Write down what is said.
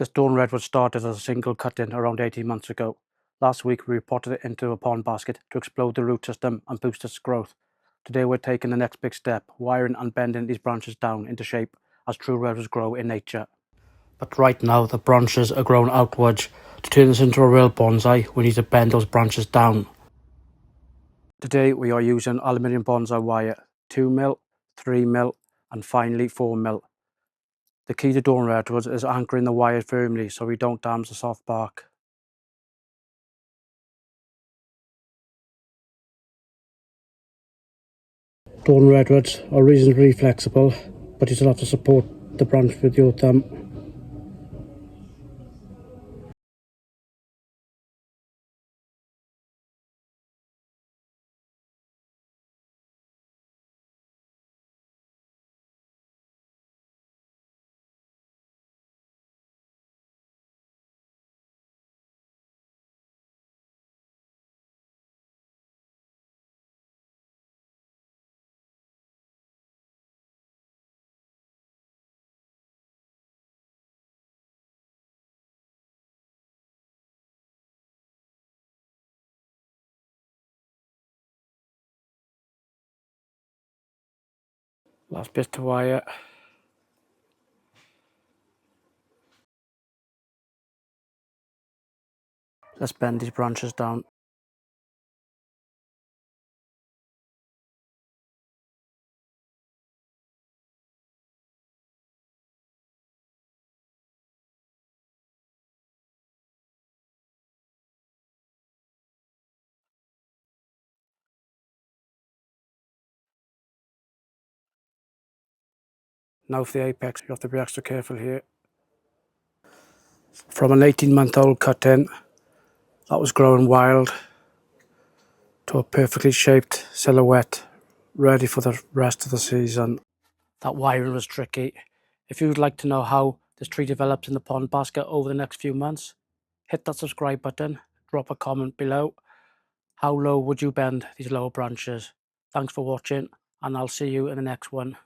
This Dawn Redwood started as a single cut-in around 18 months ago. Last week we repotted it into a pond basket to explode the root system and boost its growth. Today we're taking the next big step, wiring and bending these branches down into shape as true redwoods grow in nature. But right now the branches are growing outwards. To turn this into a real bonsai, we need to bend those branches down. Today we are using aluminium bonsai wire, 2mm, 3mm and finally 4mm. The key to Dawn Redwoods is anchoring the wire firmly so we don't damage the soft bark. Dawn Redwoods are reasonably flexible, but you still have to support the branch with your thumb. Last bit to wire. Let's bend these branches down. Now for the apex, you have to be extra careful here. From an 18-month-old cut-in that was growing wild to a perfectly shaped silhouette ready for the rest of the season. That wiring was tricky. If you would like to know how this tree develops in the pond basket over the next few months, hit that subscribe button, drop a comment below. How low would you bend these lower branches? Thanks for watching and I'll see you in the next one.